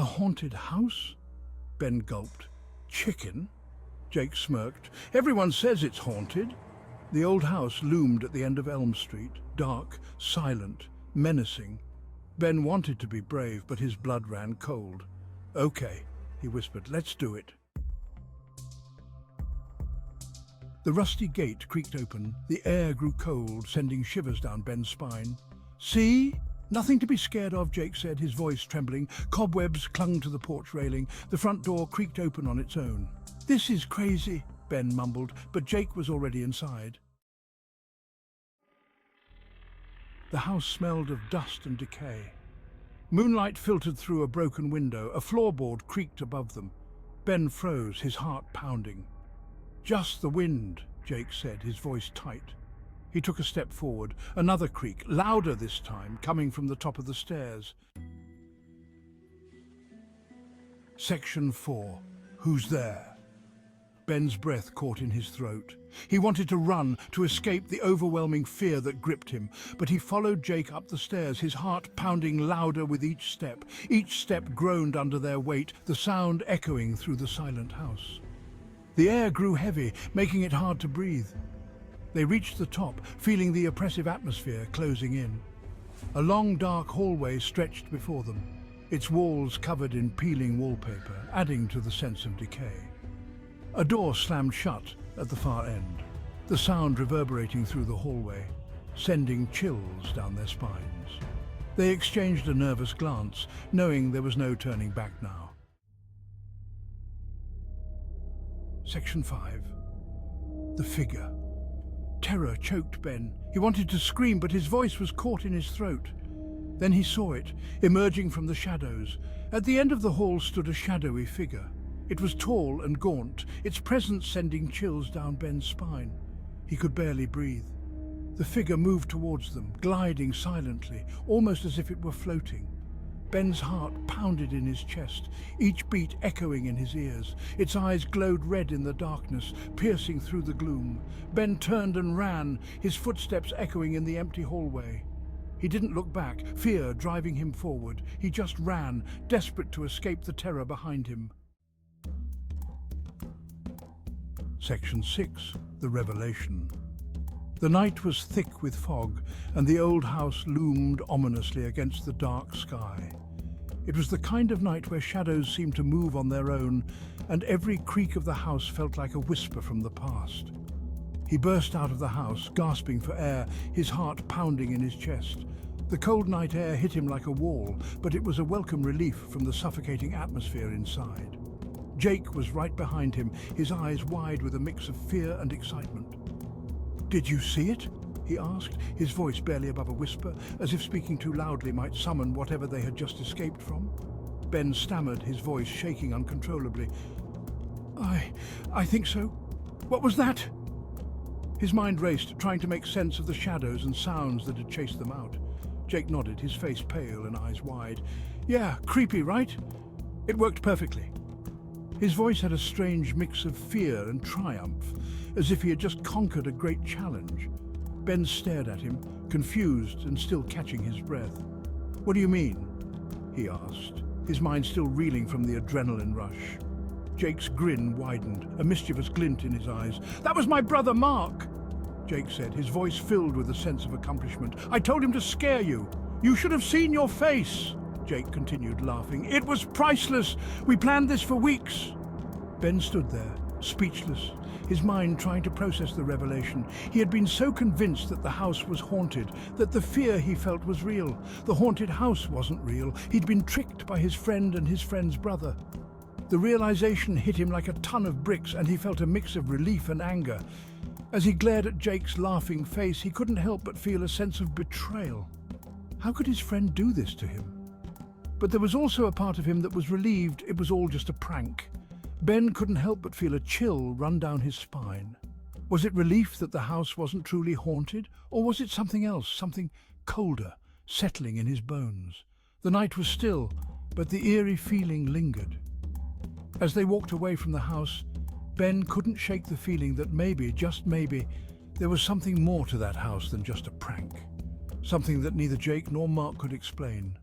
A haunted house? Ben gulped. Chicken? Jake smirked. Everyone says it's haunted. The old house loomed at the end of Elm Street, dark, silent, menacing. Ben wanted to be brave, but his blood ran cold. Okay, he whispered, let's do it. The rusty gate creaked open. The air grew cold, sending shivers down Ben's spine. See? Nothing to be scared of, Jake said, his voice trembling. Cobwebs clung to the porch railing. The front door creaked open on its own. This is crazy, Ben mumbled, but Jake was already inside. The house smelled of dust and decay. Moonlight filtered through a broken window. A floorboard creaked above them. Ben froze, his heart pounding. Just the wind, Jake said, his voice tight. He took a step forward. Another creak, louder this time, coming from the top of the stairs. Section 4. Who's there? Ben's breath caught in his throat. He wanted to run, to escape the overwhelming fear that gripped him, but he followed Jake up the stairs, his heart pounding louder with each step. Each step groaned under their weight, the sound echoing through the silent house. The air grew heavy, making it hard to breathe. They reached the top, feeling the oppressive atmosphere closing in. A long, dark hallway stretched before them, its walls covered in peeling wallpaper, adding to the sense of decay. A door slammed shut at the far end, the sound reverberating through the hallway, sending chills down their spines. They exchanged a nervous glance, knowing there was no turning back now. Section 5. The figure. Terror choked Ben. He wanted to scream, but his voice was caught in his throat. Then he saw it, emerging from the shadows. At the end of the hall stood a shadowy figure. It was tall and gaunt, its presence sending chills down Ben's spine. He could barely breathe. The figure moved towards them, gliding silently, almost as if it were floating. Ben's heart pounded in his chest, each beat echoing in his ears. Its eyes glowed red in the darkness, piercing through the gloom. Ben turned and ran, his footsteps echoing in the empty hallway. He didn't look back, fear driving him forward. He just ran, desperate to escape the terror behind him. Section 6. The Revelation. The night was thick with fog, and the old house loomed ominously against the dark sky. It was the kind of night where shadows seemed to move on their own, and every creak of the house felt like a whisper from the past. He burst out of the house, gasping for air, his heart pounding in his chest. The cold night air hit him like a wall, but it was a welcome relief from the suffocating atmosphere inside. Jake was right behind him, his eyes wide with a mix of fear and excitement. "Did you see it?" he asked, his voice barely above a whisper, as if speaking too loudly might summon whatever they had just escaped from. Ben stammered, his voice shaking uncontrollably. I think so. What was that?" His mind raced, trying to make sense of the shadows and sounds that had chased them out. Jake nodded, his face pale and eyes wide. "Yeah, creepy, right? It worked perfectly." His voice had a strange mix of fear and triumph, as if he had just conquered a great challenge. Ben stared at him, confused and still catching his breath. "What do you mean?" he asked, his mind still reeling from the adrenaline rush. Jake's grin widened, a mischievous glint in his eyes. "That was my brother Mark," Jake said, his voice filled with a sense of accomplishment. "I told him to scare you. You should have seen your face," Jake continued, laughing. "It was priceless. We planned this for weeks." Ben stood there, speechless, his mind trying to process the revelation. He had been so convinced that the house was haunted, that the fear he felt was real. The haunted house wasn't real. He'd been tricked by his friend and his friend's brother. The realization hit him like a ton of bricks, and he felt a mix of relief and anger. As he glared at Jake's laughing face, he couldn't help but feel a sense of betrayal. How could his friend do this to him? But there was also a part of him that was relieved it was all just a prank. Ben couldn't help but feel a chill run down his spine. Was it relief that the house wasn't truly haunted, or was it something else, something colder, settling in his bones? The night was still, but the eerie feeling lingered. As they walked away from the house, Ben couldn't shake the feeling that maybe, just maybe, there was something more to that house than just a prank. Something that neither Jake nor Mark could explain.